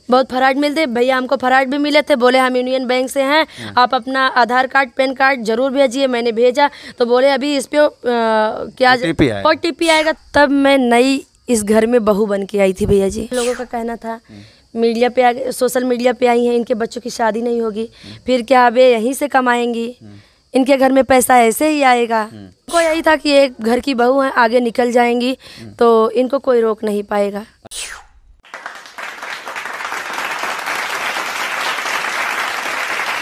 बहुत फराड मिलते भैया, हमको फराड भी मिले थे। बोले हम यूनियन बैंक से हैं, आप अपना आधार कार्ड पैन कार्ड जरूर भेजिए। मैंने भेजा तो बोले अभी इस पे क्या OTP आएगा। तब मैं नई इस घर में बहू बन के आई थी भैया जी। लोगों का कहना था मीडिया पे आ, सोशल मीडिया पे आई हैं, इनके बच्चों की शादी नहीं होगी, फिर क्या अब ये यहीं से कमाएंगी, इनके घर में पैसा ऐसे ही आएगा। को यही था कि एक घर की बहू है, आगे निकल जाएंगी तो इनको कोई रोक नहीं पाएगा।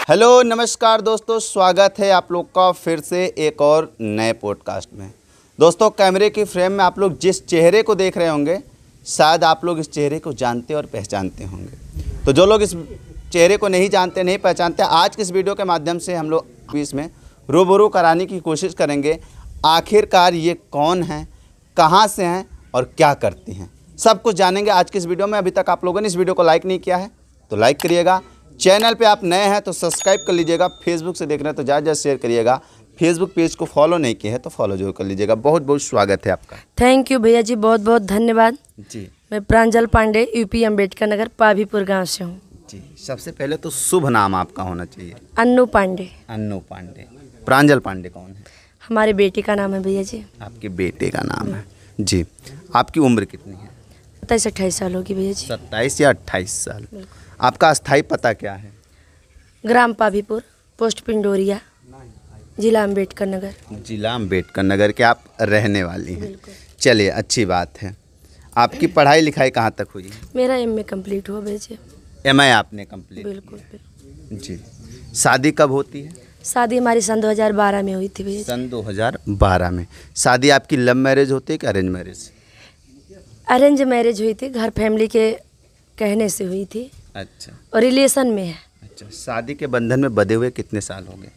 हेलो नमस्कार दोस्तों, स्वागत है आप लोग का फिर से एक और नए पॉडकास्ट में। दोस्तों, कैमरे की फ्रेम में आप लोग जिस चेहरे को देख रहे होंगे, शायद आप लोग इस चेहरे को जानते और पहचानते होंगे। तो जो लोग इस चेहरे को नहीं जानते, नहीं पहचानते, आज के इस वीडियो के माध्यम से हम लोग इसमें रूबरू कराने की कोशिश करेंगे। आखिरकार ये कौन हैं, कहाँ से हैं और क्या करती हैं, सब कुछ जानेंगे आज की इस वीडियो में। अभी तक आप लोगों ने इस वीडियो को लाइक नहीं किया है तो लाइक करिएगा। चैनल पे आप नए हैं तो सब्सक्राइब कर लीजिएगा। फेसबुक से देख रहे हैं तो ज़्यादा शेयर करिएगा। फेसबुक पेज को फॉलो नहीं किए हैं तो फॉलो जरूर कर लीजिएगा। बहुत बहुत स्वागत है आपका। थैंक यू भैया जी, बहुत बहुत धन्यवाद जी। मैं प्रांजल पांडे, यूपी अम्बेडकर नगर, पाभीपुर गांव से हूँ जी। सबसे पहले तो शुभ नाम आपका होना चाहिए। अन्नू पांडे। अन्नू पांडे। प्रांजल पांडे कौन है? हमारे बेटे का नाम है भैया जी। आपके बेटे का नाम है जी। आपकी उम्र कितनी है? 27-28 साल होगी भैया जी। 27 या 28 साल। आपका अस्थाई पता क्या है? ग्राम पाभीपुर, पोस्ट पिंडोरिया, जिला अम्बेडकर नगर। जिला अम्बेडकर नगर के आप रहने वाली हैं। चलिए, अच्छी बात है। आपकी पढ़ाई लिखाई कहाँ तक हुई? मेरा MA कंप्लीट हुआ भैया जी। MA आपने कंप्लीट? बिल्कुल जी। शादी कब होती है? शादी हमारी सन 2012 में हुई थी भैया। सन 2012 में। शादी आपकी लव मैरिज होती है कि अरेंज मैरिज? अरेंज मैरिज हुई थी, घर फैमिली के कहने से हुई थी। अच्छा। और रिलेशन में है। अच्छा। शादी के बंधन में बंधे हुए कितने साल हो गए?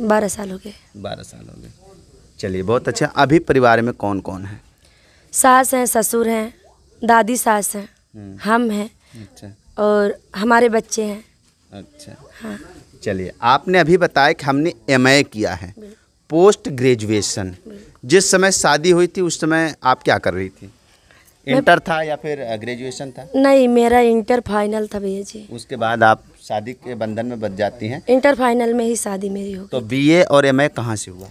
12 साल हो गए। 12 साल हो गए। चलिए, बहुत अच्छा। अभी परिवार में कौन कौन है? सास हैं, ससुर हैं, दादी सास हैं, हम हैं। अच्छा। और हमारे बच्चे हैं। अच्छा। हाँ। चलिए, आपने अभी बताया कि हमने MA किया है, पोस्ट ग्रेजुएशन। जिस समय शादी हुई थी उस समय आप क्या कर रही थी? इंटर था या फिर ग्रेजुएशन था? नहीं, मेरा इंटर फाइनल था भैया जी। उसके बाद आप शादी के बंधन में बंध जाती हैं? इंटर फाइनल में ही शादी मेरी हो गई। तो BA और MA कहाँ से हुआ?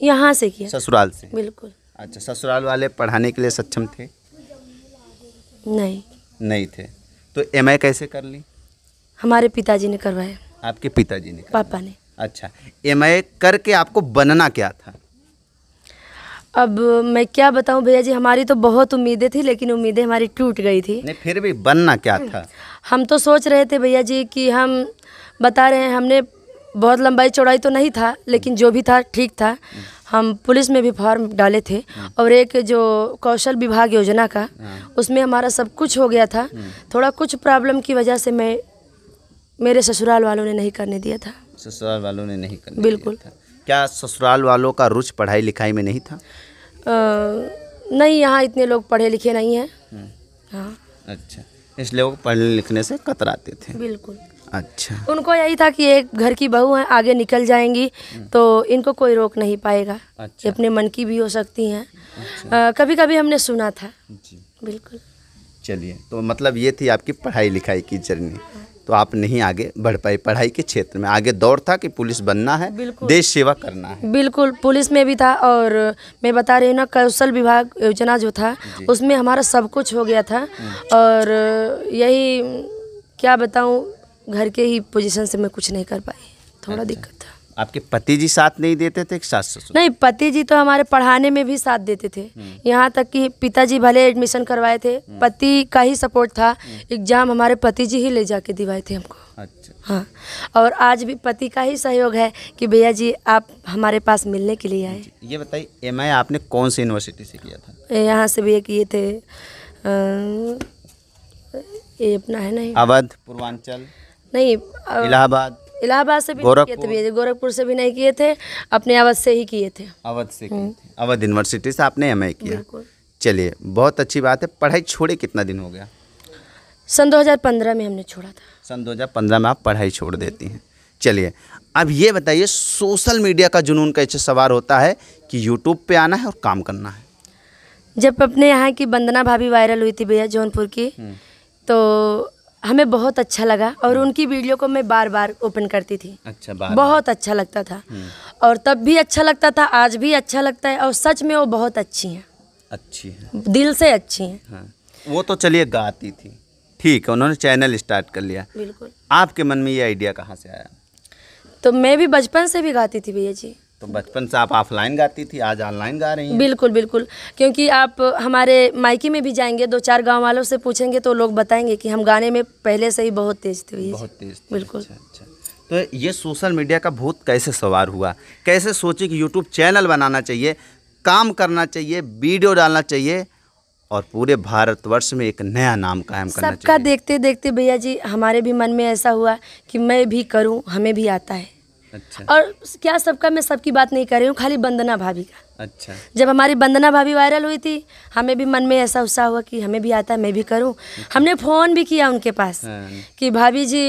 यहाँ से किया। ससुराल से? बिल्कुल। अच्छा। ससुराल वाले पढ़ाने के लिए सक्षम थे? नहीं थे। तो MA कैसे कर ली? हमारे पिताजी ने करवाया। आपके पिताजी ने? पापा ने। अच्छा। MA करके आपको बनना क्या था? अब मैं क्या बताऊं भैया जी, हमारी तो बहुत उम्मीदें थी लेकिन उम्मीदें हमारी टूट गई थी। नहीं, फिर भी बनना क्या था? हम तो सोच रहे थे भैया जी कि हम बता रहे हैं, हमने बहुत लंबाई चौड़ाई तो नहीं था लेकिन जो भी था ठीक था। हम पुलिस में भी फॉर्म डाले थे और एक जो कौशल विभाग योजना का, उसमें हमारा सब कुछ हो गया था। थोड़ा कुछ प्रॉब्लम की वजह से मेरे ससुराल वालों ने नहीं करने दिया था। ससुराल वालों ने नहीं करने बिल्कुल दिया था। क्या ससुराल वालों का रुचि पढ़ाई लिखाई में नहीं था? नहीं, यहाँ इतने लोग पढ़े लिखे नहीं हैं। हाँ। अच्छा। इसलिए वो पढ़ने लिखने से कतराते थे? बिल्कुल। अच्छा। उनको यही था कि एक घर की बहू है, आगे निकल जाएंगी तो इनको कोई रोक नहीं पाएगा। अच्छा। अपने मन की भी हो सकती हैं। अच्छा। कभी कभी हमने सुना था जी। बिल्कुल। चलिए, तो मतलब ये थी आपकी पढ़ाई लिखाई की जर्नी। तो आप नहीं आगे बढ़ पाई पढ़ाई के क्षेत्र में। आगे दौड़ था कि पुलिस बनना है, देश सेवा करना है। बिल्कुल, पुलिस में भी था और मैं बता रही हूँ ना, कौशल विभाग योजना जो था उसमें हमारा सब कुछ हो गया था। और यही क्या बताऊँ, घर के ही पोजीशन से मैं कुछ नहीं कर पाई, थोड़ा दिक्कत था। आपके पति जी साथ नहीं देते थे कि सास ससुर? नहीं, पति जी तो हमारे पढ़ाने में भी साथ देते थे। यहाँ तक कि पिताजी भले एडमिशन करवाए थे, पति का ही सपोर्ट था। एग्जाम हमारे पति जी ही ले जाके दिवाए थे हमको। अच्छा। हाँ। और आज भी पति का ही सहयोग है कि भैया जी आप हमारे पास मिलने के लिए आए। ये बताइए, MA आपने कौन सी यूनिवर्सिटी से किया था? यहाँ से भी किए थे, ये अपना है नहीं, अवध, पूर्वांचल, नहीं, इलाहाबाद से भी नहीं किए थे भैया जी। गोरखपुर से भी नहीं किए थे, अपने अवध से ही किए थे। अवध से किए थे। अवध यूनिवर्सिटी से आपने MA किया? चलिए, बहुत अच्छी बात है। पढ़ाई छोड़े कितना दिन हो गया? सन 2015 में हमने छोड़ा था। सन 2015 में आप पढ़ाई छोड़ देती हैं। चलिए, अब ये बताइए, सोशल मीडिया का जुनून कैसे सवार होता है कि यूट्यूब पे आना है और काम करना है? जब अपने यहाँ की वंदना भाभी वायरल हुई थी भैया, जौनपुर की, तो हमें बहुत अच्छा लगा और उनकी वीडियो को मैं बार बार ओपन करती थी। अच्छा, बहुत अच्छा लगता था और तब भी अच्छा लगता था, आज भी अच्छा लगता है और सच में वो बहुत अच्छी हैं, अच्छी है, दिल से अच्छी हैं। हाँ। वो तो चलिए गाती थी, ठीक है, उन्होंने चैनल स्टार्ट कर लिया। बिल्कुल। आपके मन में ये आइडिया कहाँ से आया? तो मैं भी बचपन से भी गाती थी भैया जी। तो बचपन से आप ऑफलाइन गाती थी, आज ऑनलाइन गा रही हैं? बिल्कुल बिल्कुल, क्योंकि आप हमारे मायके में भी जाएंगे, 2-4 गांव वालों से पूछेंगे तो लोग बताएंगे कि हम गाने में पहले से ही बहुत तेज थे भैया जी। बहुत तेज थी। बिल्कुल। अच्छा। तो ये सोशल मीडिया का भूत कैसे सवार हुआ? कैसे सोचे कि यूट्यूब चैनल बनाना चाहिए, काम करना चाहिए, वीडियो डालना चाहिए और पूरे भारतवर्ष में एक नया नाम कायम करना चाहिए? सबका देखते देखते भैया जी हमारे भी मन में ऐसा हुआ कि मैं भी करूं, हमें भी आता है। अच्छा। और क्या सबका, मैं सबकी बात नहीं कर रही हूँ, खाली वंदना भाभी का। अच्छा। जब हमारी वंदना भाभी वायरल हुई थी, हमें भी मन में ऐसा उत्साह हुआ कि हमें भी आता है, मैं भी करूं। हमने फ़ोन भी किया उनके पास कि भाभी जी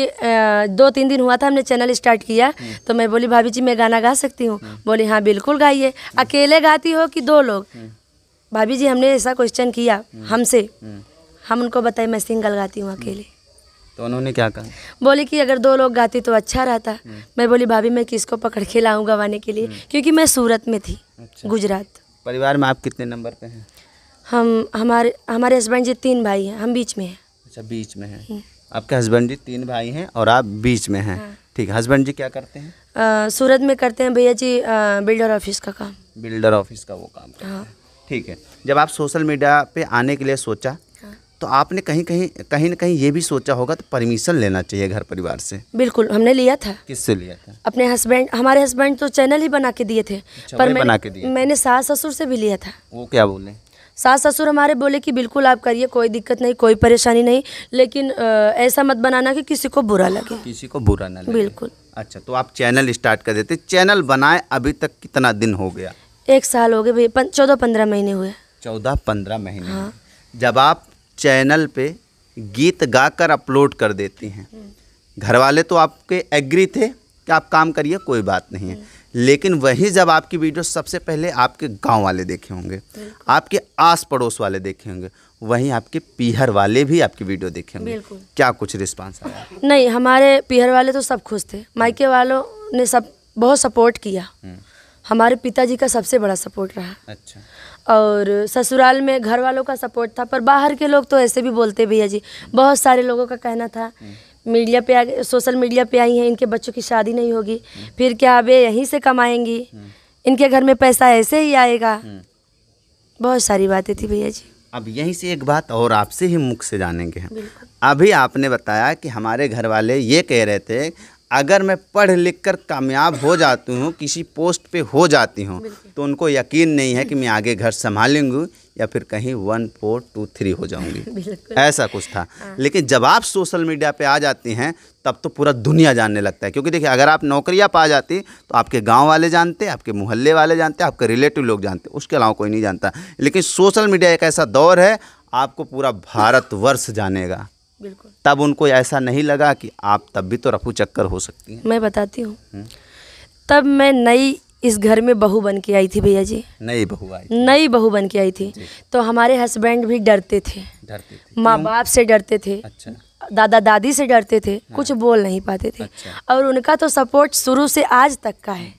2-3 दिन हुआ था हमने चैनल स्टार्ट किया, तो मैं बोली भाभी जी मैं गाना गा सकती हूँ? बोली हाँ बिल्कुल गाइए। अकेले गाती हो कि 2 लोग? भाभी जी हमने ऐसा क्वेश्चन किया हमसे, हम उनको बताए मैं सिंगल गाती हूँ अकेले। तो उन्होंने क्या कहा? बोली कि अगर 2 लोग गाती तो अच्छा रहता। मैं बोली भाभी मैं किसको पकड़ के लाऊं गवाने के लिए, क्योंकि मैं सूरत में थी। अच्छा। गुजरात। परिवार में आप कितने नंबर पे हैं? हमारे हस्बैंड जी 3 भाई हैं, हम बीच में हैं। अच्छा, बीच में हैं। आपके हस्बैंड जी 3 भाई हैं और आप बीच में हैं। ठीक है। हस्बैंड जी क्या करते हैं? सूरत में करते हैं भैया जी, बिल्डर ऑफिस का काम। बिल्डर ऑफिस का वो काम करते हैं। ठीक है। जब आप सोशल मीडिया पे आने के लिए सोचा तो आपने कहीं न कहीं ये भी सोचा होगा तो परमिशन लेना चाहिए घर परिवार से? बिल्कुल, हमने लिया था। किससे लिया था? अपने हस्बैंड, हमारे हस्बैंड तो चैनल ही बना के दिए थे। अच्छा, पर बना के दिए? मैंने सास ससुर से भी लिया था। वो क्या बोले? सास ससुर हमारे बोले कि बिल्कुल आप करिए, कोई दिक्कत नहीं, कोई परेशानी नहीं, लेकिन ऐसा मत बनाना कि किसी को बुरा लगे। किसी को बुरा ना लगे। बिल्कुल। अच्छा, तो आप चैनल स्टार्ट कर देते। चैनल बनाए अभी तक कितना दिन हो गया? 1 साल हो गए भैया, 14-15 महीने हुए। 14-15 महीने। जब आप चैनल पे गीत गाकर अपलोड कर देती हैं, घर वाले तो आपके एग्री थे कि आप काम करिए, कोई बात नहीं है, लेकिन वही जब आपकी वीडियो सबसे पहले आपके गांव वाले देखे होंगे, आपके आस पड़ोस वाले देखे होंगे, वहीं आपके पीहर वाले भी आपकी वीडियो देखे होंगे, क्या कुछ रिस्पांस आया? नहीं, हमारे पीहर वाले तो सब खुश थे, मायके वालों ने सब बहुत सपोर्ट किया। हमारे पिताजी का सबसे बड़ा सपोर्ट रहा। अच्छा। और ससुराल में घर वालों का सपोर्ट था, पर बाहर के लोग तो ऐसे भी बोलते भैया जी। बहुत सारे लोगों का कहना था मीडिया पे आ गए, सोशल मीडिया पे आई हैं, इनके बच्चों की शादी नहीं होगी, फिर क्या वे यहीं से कमाएंगी, इनके घर में पैसा ऐसे ही आएगा। बहुत सारी बातें थी भैया जी। अब यहीं से एक बात और आपसे ही मुख से जानेंगे हम। अभी आपने बताया कि हमारे घर वाले ये कह रहे थे अगर मैं पढ़ लिख कर कामयाब हो जाती हूँ, किसी पोस्ट पे हो जाती हूँ, तो उनको यकीन नहीं है कि मैं आगे घर संभालूंगी या फिर कहीं 1 4 2 3 हो जाऊंगी। ऐसा कुछ था। लेकिन जब आप सोशल मीडिया पे आ जाती हैं तब तो पूरा दुनिया जानने लगता है, क्योंकि देखिए अगर आप नौकरियां पा जाती तो आपके गांव वाले जानते, आपके मोहल्ले वाले जानते, आपके रिलेटिव लोग जानते, उसके अलावा कोई नहीं जानता। लेकिन सोशल मीडिया एक ऐसा दौर है, आपको पूरा भारतवर्ष जानेगा। बिल्कुल। तब उनको ऐसा नहीं लगा कि आप तब भी तो रफू चक्कर हो सकती हैं? मैं बताती हूँ। तब मैं नई इस घर में बहू बन के आई थी भैया जी। नई बहू आई? नई बहू बन के आई थी, तो हमारे हस्बैंड भी डरते थे, माँ बाप से डरते थे। अच्छा। दादा दादी से डरते थे। कुछ बोल नहीं पाते थे। अच्छा। और उनका तो सपोर्ट शुरू से आज तक का है,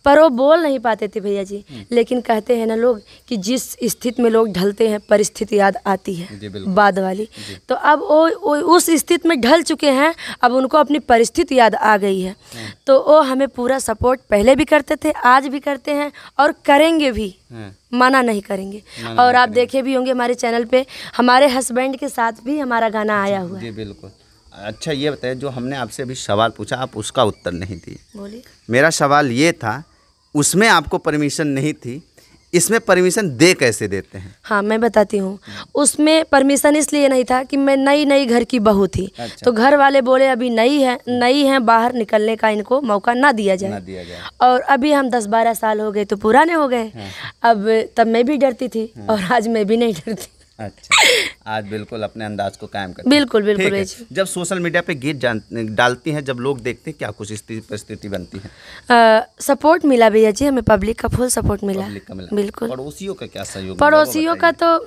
पर वो बोल नहीं पाते थे भैया जी। लेकिन कहते हैं ना लोग कि जिस स्थिति में लोग ढलते हैं परिस्थिति याद आती है, बाद वाली। तो अब वो उस स्थिति में ढल चुके हैं, अब उनको अपनी परिस्थिति याद आ गई है, तो वो हमें पूरा सपोर्ट पहले भी करते थे, आज भी करते हैं और करेंगे भी, मना नहीं करेंगे। और आप देखे भी होंगे हमारे चैनल पे हमारे हस्बैंड के साथ भी हमारा गाना आया हुआ है। जी बिल्कुल। अच्छा, ये बताइए, जो हमने आपसे अभी सवाल पूछा आप उसका उत्तर नहीं दिए। बोलिए। मेरा सवाल ये था, उसमें आपको परमिशन नहीं थी, इसमें परमिशन दे कैसे देते हैं? हाँ, मैं बताती हूँ। उसमें परमिशन इसलिए नहीं था कि मैं नई घर की बहू थी। अच्छा। तो घर वाले बोले अभी नई है, बाहर निकलने का इनको मौका ना दिया जाए। और अभी हम 10-12 साल हो गए तो पुराने हो गए। अब तब मैं भी डरती थी और आज मैं भी नहीं डरती। अच्छा, आज बिल्कुल अपने अंदाज को कायम करते हैं। बिल्कुल बिल्कुल। जब सोशल मीडिया पे गीत डालती हैं, जब लोग देखते हैं, क्या कुछ परिस्थिति बनती है? सपोर्ट मिला भैया जी, हमें पब्लिक का फुल सपोर्ट मिला। पब्लिक का मिला। बिल्कुल। पड़ोसियों का क्या सहयोग? पड़ोसियों का तो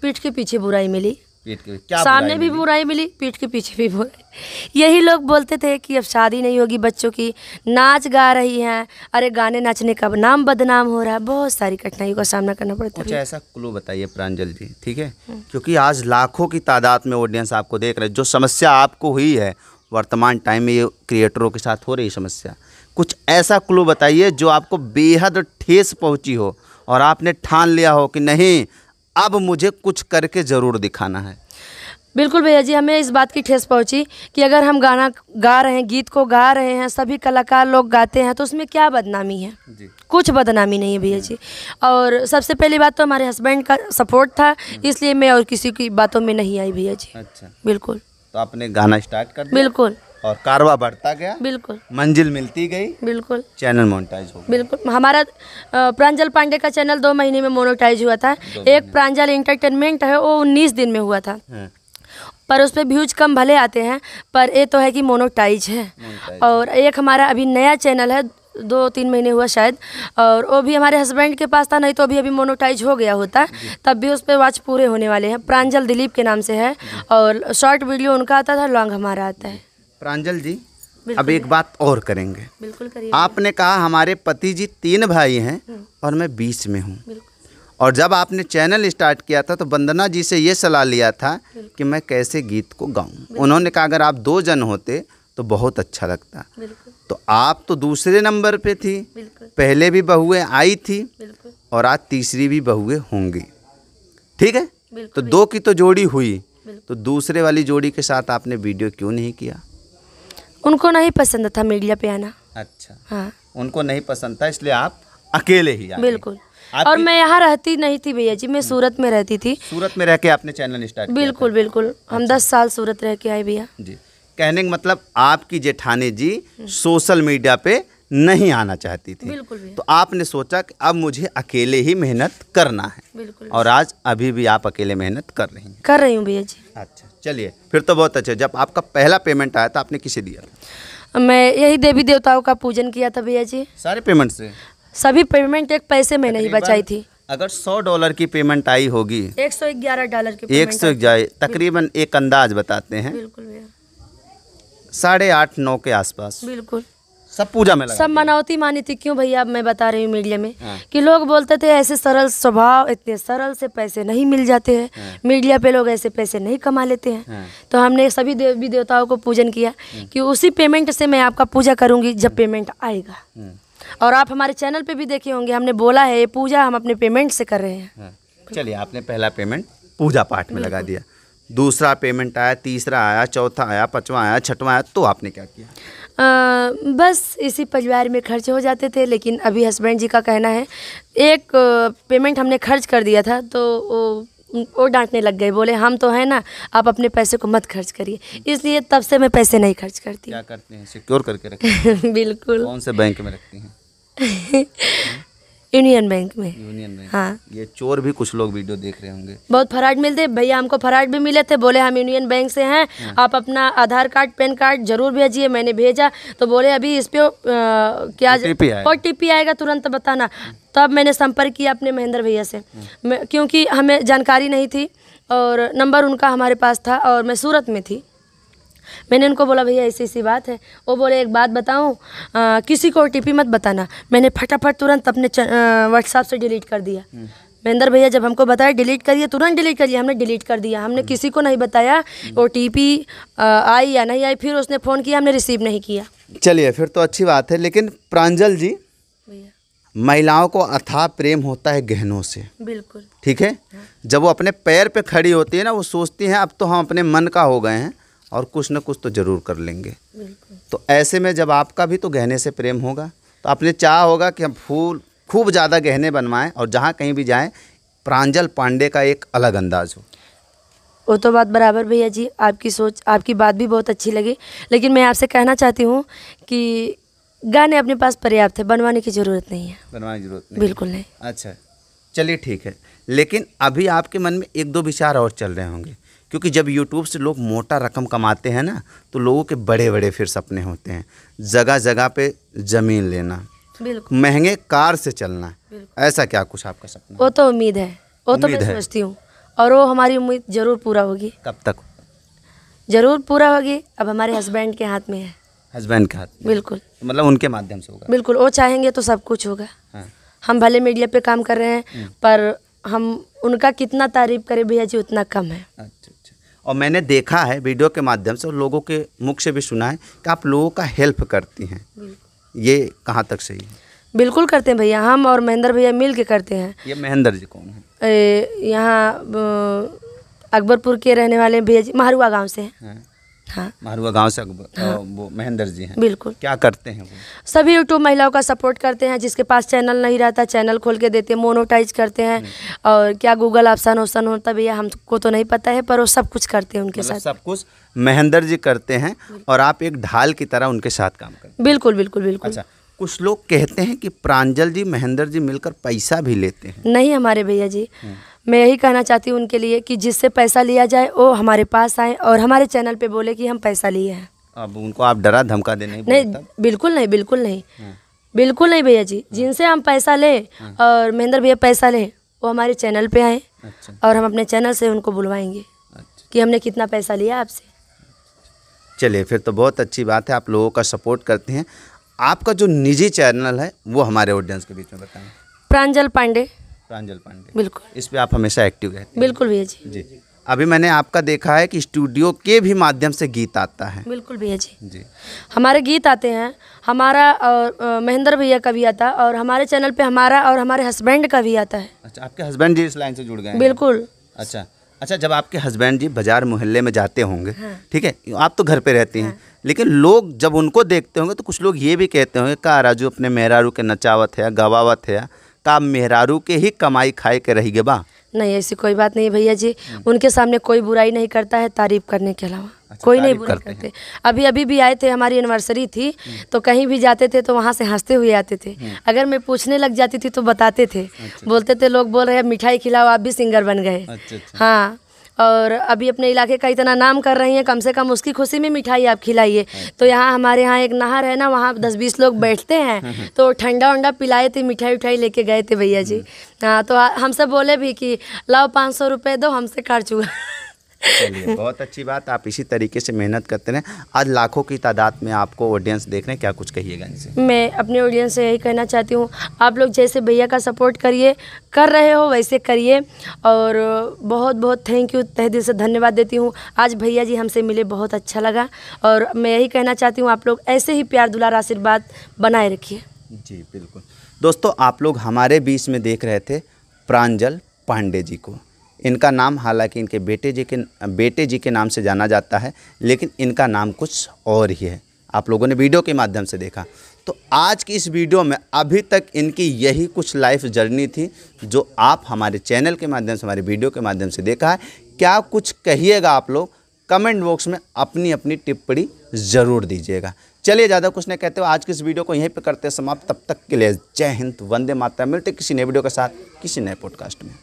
पीठ के पीछे बुराई मिली। पीठ के क्या सामने भी बुराई मिली, पीठ के पीछे भी बुराई। यही लोग बोलते थे कि अब शादी नहीं होगी बच्चों की, नाच गा रही हैं, अरे गाने नाचने का नाम बदनाम हो रहा है, बहुत सारी कठिनाइयों का सामना करना पड़ता है। कुछ ऐसा क्लू बताइए प्रांजल जी, ठीक है, क्योंकि आज लाखों की तादाद में ऑडियंस आपको देख रहे हैं। जो समस्या आपको हुई है वर्तमान टाइम में, ये क्रिएटरों के साथ हो रही समस्या, कुछ ऐसा क्लू बताइए जो आपको बेहद ठेस पहुंची हो और आपने ठान लिया हो कि नहीं अब मुझे कुछ करके ज़रूर दिखाना है। बिल्कुल भैया जी, हमें इस बात की ठेस पहुंची कि अगर हम गाना गा रहे हैं, गीत को गा रहे हैं, सभी कलाकार लोग गाते हैं, तो उसमें क्या बदनामी है जी? कुछ बदनामी नहीं है भैया जी। और सबसे पहली बात तो हमारे हस्बैंड का सपोर्ट था, इसलिए मैं और किसी की बातों में नहीं आई भैया जी। अच्छा, बिल्कुल। तो आपने गाना स्टार्ट कर दिया? बिल्कुल। और कारवा बढ़ता गया? बिल्कुल। मंजिल मिलती गई? बिल्कुल। चैनल मोनेटाइज हो गया? बिल्कुल। हमारा प्रांजल पांडे का चैनल 2 महीने में मोनेटाइज हुआ था। एक प्रांजल एंटरटेनमेंट है, वो 19 दिन में हुआ था, पर उस पर व्यूज कम भले आते हैं, पर ये तो है कि मोनेटाइज है। और एक हमारा अभी नया चैनल है, 2-3 महीने हुआ शायद, और वो भी हमारे हस्बैंड के पास था, नहीं तो अभी मोनेटाइज हो गया होता, तब भी उस पर वॉच पूरे होने वाले हैं। प्रांजल दिलीप के नाम से है, और शॉर्ट वीडियो उनका आता था, लॉन्ग हमारा आता है। प्रांजल जी, अब एक बात और करेंगे। बिल्कुल करिए। आपने कहा हमारे पति जी 3 भाई हैं और मैं बीच में हूँ, और जब आपने चैनल स्टार्ट किया था तो वंदना जी से ये सलाह लिया था कि मैं कैसे गीत को गाऊं। उन्होंने कहा अगर आप 2 जन होते तो बहुत अच्छा लगता। तो आप तो दूसरे नंबर पे थी, पहले भी बहुएं आई थी और आज तीसरी भी बहुएं होंगी, ठीक है? तो 2 की तो जोड़ी हुई, तो दूसरे वाली जोड़ी के साथ आपने वीडियो क्यों नहीं किया? उनको नहीं पसंद था मीडिया पे आना। अच्छा, हाँ, उनको नहीं पसंद था, इसलिए आप अकेले ही आए। बिल्कुल। और मैं यहाँ रहती नहीं थी भैया जी, मैं सूरत में रहती थी। सूरत में रह के आपने चैनल स्टार्ट किया? बिल्कुल बिल्कुल। हम 10 साल सूरत रह के आए भैया जी। कहने का मतलब आपकी जेठानी जी सोशल मीडिया पे नहीं आना चाहती थी। बिल्कुल भैया। तो आपने सोचा कि अब मुझे अकेले ही मेहनत करना है। बिल्कुल। और आज अभी भी आप अकेले मेहनत कर रही हैं? कर रही हूँ भैया जी। अच्छा, चलिए फिर तो बहुत अच्छा। जब आपका पहला पेमेंट आया था आपने किसे दिया? मैं यही देवी देवताओं का पूजन किया था भैया जी। सारे पेमेंट से? सभी पेमेंट, एक पैसे में नहीं बचाई थी। अगर $100 की पेमेंट आई होगी, $111 की पेमेंट, 111, तकरीबन एक अंदाज बताते हैं, बिल्कुल भैया, 8.5-9 के आसपास। बिल्कुल। सब पूजा में लगा सब मनौती मानी थी। क्यों भैया, अब मैं बता रही हूँ मीडिया में कि लोग बोलते थे ऐसे सरल स्वभाव, इतने सरल से पैसे नहीं मिल जाते हैं, मीडिया पे लोग ऐसे पैसे नहीं कमा लेते हैं। तो हमने सभी देवी देवताओं को पूजन किया कि उसी पेमेंट से मैं आपका पूजा करूँगी जब पेमेंट आएगा। और आप हमारे चैनल पे भी देखे होंगे, हमने बोला है ये पूजा हम अपने पेमेंट से कर रहे हैं। चलिए, आपने पहला पेमेंट पूजा पाठ में लगा दिया, दूसरा पेमेंट आया, तीसरा आया, चौथा आया, 5वां आया, 6वां आया, तो आपने क्या किया? बस इसी परिवार में खर्च हो जाते थे। लेकिन अभी हस्बैंड जी का कहना है, एक पेमेंट हमने खर्च कर दिया था तो वो डांटने लग गए, बोले हम तो है ना, आप अपने पैसे को मत खर्च करिए। इसलिए तब से मैं पैसे नहीं खर्च करती। क्या करते हैं? सिक्योर करके रखते हैं? बिल्कुल। कौन से बैंक में रखती हैं? यूनियन बैंक में। Union bank. हाँ। ये चोर भी कुछ लोग वीडियो देख रहे होंगे। बहुत फराड मिलते भैया, हमको फराड भी मिले थे, बोले हम यूनियन बैंक से हैं, आप अपना आधार कार्ड पैन कार्ड जरूर भेजिए। मैंने भेजा तो बोले अभी इस पे क्या OTP आएगा, तुरंत बताना। तब मैंने संपर्क किया अपने महेंद्र भैया से, क्योंकि हमें जानकारी नहीं थी और नंबर उनका हमारे पास था और मैं सूरत में थी। मैंने उनको बोला भैया ऐसी ऐसी बात है। वो बोले एक बात बताऊं, किसी को OTP मत बताना। मैंने फटाफट तुरंत अपने व्हाट्सएप से डिलीट कर दिया। महेंद्र भैया जब हमको बताया डिलीट करिए, तुरंत डिलीट करिए, हमने डिलीट कर दिया। हमने किसी को नहीं बताया OTP आई या नहीं आई। फिर उसने फ़ोन किया, हमने रिसीव नहीं किया। चलिए फिर तो अच्छी बात है। लेकिन प्रांजल जी, महिलाओं को अथाह प्रेम होता है गहनों से। बिल्कुल। ठीक है। जब वो अपने पैर पे खड़ी होती है ना, वो सोचती हैं अब तो हम अपने मन का हो गए हैं और कुछ न कुछ तो ज़रूर कर लेंगे। तो ऐसे में जब आपका भी तो गहने से प्रेम होगा तो आपने चाहा होगा कि हम फूल खूब ज़्यादा गहने बनवाएं और जहाँ कहीं भी जाएं प्रांजल पांडे का एक अलग अंदाज हो। वो तो बात बराबर भैया जी, आपकी सोच, आपकी बात भी बहुत अच्छी लगी। लेकिन मैं आपसे कहना चाहती हूँ कि गाने अपने पास पर्याप्त है, बनवाने की ज़रूरत नहीं है। बनवाने की ज़रूरत नहीं? बिल्कुल नहीं। अच्छा, चलिए ठीक है। लेकिन अभी आपके मन में 1-2 विचार और चल रहे होंगे, क्योंकि जब यूट्यूब से लोग मोटा रकम कमाते हैं ना, तो लोगों के बड़े बड़े फिर सपने होते हैं। जगह जगह पे ज़मीन लेना, महंगे कार से चलना, ऐसा क्या कुछ आपका सपना? वो तो उम्मीद है, वो तो मैं सोचती हूँ। और वो हमारी उम्मीद ज़रूर पूरा होगी। कब तक? ज़रूर पूरा होगी। अब हमारे हस्बैंड के हाथ में है। हस्बैंड के हाथ में? बिल्कुल। मतलब उनके माध्यम से होगा? बिल्कुल, वो चाहेंगे तो सब कुछ होगा। हाँ। हम भले मीडिया पे काम कर रहे हैं पर हम उनका कितना तारीफ करें भैया जी उतना कम है। अच्छा। और मैंने देखा है वीडियो के माध्यम से और लोगों के मुख से भी सुना है कि आप लोगों का हेल्प करती हैं, ये कहाँ तक सही है? बिल्कुल करते हैं भैया, हम और महेंद्र भैया मिल के करते हैं। ये महेंद्र जी कौन है? यहाँ अकबरपुर के रहने वाले भैया जी, मारुआ गांव से हैं। हाँ, मारुआ गांव से वो महेंद्र जी हैं। बिल्कुल। क्या करते हैं वो? सभी यूट्यूब महिलाओं का सपोर्ट करते हैं, जिसके पास चैनल नहीं रहता चैनल खोल के देते हैं, मोनोटाइज करते हैं। और क्या गूगल ऑप्शन होता भैया हमको तो नहीं पता है, पर वो सब कुछ करते हैं उनके साथ। सब कुछ महेंद्र जी करते हैं और आप एक ढाल की तरह उनके साथ काम करते हैं। बिल्कुल बिल्कुल बिल्कुल। अच्छा, कुछ लोग कहते हैं कि प्रांजल जी महेंद्र जी मिलकर पैसा भी लेते हैं। नहीं हमारे भैया जी, मैं यही कहना चाहती हूँ उनके लिए कि जिससे पैसा लिया जाए वो हमारे पास आए और हमारे चैनल पे बोले कि हम पैसा लिए हैं। अब उनको आप डरा धमका दे नहीं? बिल्कुल नहीं, बिल्कुल नहीं, बिल्कुल नहीं भैया जी। जिनसे हम पैसा लें और महेंद्र भैया पैसा लें वो हमारे चैनल पे आए। अच्छा। और हम अपने चैनल से उनको बुलवाएंगे। अच्छा। कि हमने कितना पैसा लिया आपसे। चलिए, फिर तो बहुत अच्छी बात है, आप लोगों का सपोर्ट करते हैं। आपका जो निजी चैनल है वो हमारे ऑडियंस के बीच में बताएं। प्रांजल पांडे। प्रांजल पांडे, बिल्कुल। इस पे आप हमेशा एक्टिव रहते हैं? बिल्कुल भैया जी। जी, अभी मैंने आपका देखा है कि स्टूडियो के भी माध्यम से गीत आता है। बिल्कुल भैया जी। जी, हमारे गीत आते हैं, हमारा और महेंद्र भैया का भी आता है और हमारे चैनल पे हमारा और हमारे हस्बैंड का भी आता है। अच्छा, आपके हस्बैंड जी इस लाइन से जुड़ गए हैं? बिल्कुल। अच्छा, जब आपके हस्बैंड जी बाजार मोहल्ले में जाते होंगे, ठीक है, आप तो घर पे रहती हैं, लेकिन लोग जब उनको देखते होंगे तो कुछ लोग ये भी कहते होंगे का राजू अपने मेहरारू के नचावत है, गवावत है, का मेहरारू के ही कमाई खाए के रही गे बा? नहीं, ऐसी कोई बात नहीं भैया जी, उनके सामने कोई बुराई नहीं करता है तारीफ करने के अलावा। अच्छा, कोई नहीं बुराई करते। अभी भी आए थे, हमारी एनिवर्सरी थी तो कहीं भी जाते थे तो वहाँ से हंसते हुए आते थे। अगर मैं पूछने लग जाती थी तो बताते थे। बोलते थे, लोग बोल रहे हैं मिठाई खिलाओ आप भी सिंगर बन गए। हाँ, और अभी अपने इलाके का इतना नाम कर रही हैं, कम से कम उसकी खुशी में मिठाई आप खिलाइए। तो यहाँ हमारे यहाँ एक नहर है ना, वहाँ 10-20 लोग बैठते हैं तो ठंडा वंडा पिलाए थे, मिठाई उठाई लेके गए थे भैया जी। हाँ, तो हमसे बोले भी कि लाओ 500 रुपये दो, हमसे काट चुका। चलिए, बहुत अच्छी बात, आप इसी तरीके से मेहनत करते रहें। आज लाखों की तादाद में आपको ऑडियंस देख रहे हैं, क्या कुछ कहिएगा इनसे? मैं अपने ऑडियंस से यही कहना चाहती हूँ, आप लोग जैसे भैया का सपोर्ट करिए, कर रहे हो वैसे करिए। और बहुत बहुत थैंक यू, तहे दिल से धन्यवाद देती हूँ। आज भैया जी हमसे मिले, बहुत अच्छा लगा। और मैं यही कहना चाहती हूँ, आप लोग ऐसे ही प्यार दुलार आशीर्वाद बनाए रखिए। जी बिल्कुल। दोस्तों, आप लोग हमारे बीच में देख रहे थे प्रांजल पांडे जी को। इनका नाम हालांकि इनके बेटे जी के नाम से जाना जाता है, लेकिन इनका नाम कुछ और ही है। आप लोगों ने वीडियो के माध्यम से देखा। तो आज की इस वीडियो में अभी तक इनकी यही कुछ लाइफ जर्नी थी जो आप हमारे चैनल के माध्यम से, हमारे वीडियो के माध्यम से देखा है। क्या कुछ कहिएगा आप लोग, कमेंट बॉक्स में अपनी अपनी टिप्पणी ज़रूर दीजिएगा। चलिए, ज़्यादा कुछ नहीं कहते हो, आज की इस वीडियो को यहीं पे करते हैं समाप्त। तब तक के लिए जय हिंद, वंदे मातरम। मिलते किसी नए वीडियो के साथ, किसी नए पॉडकास्ट में।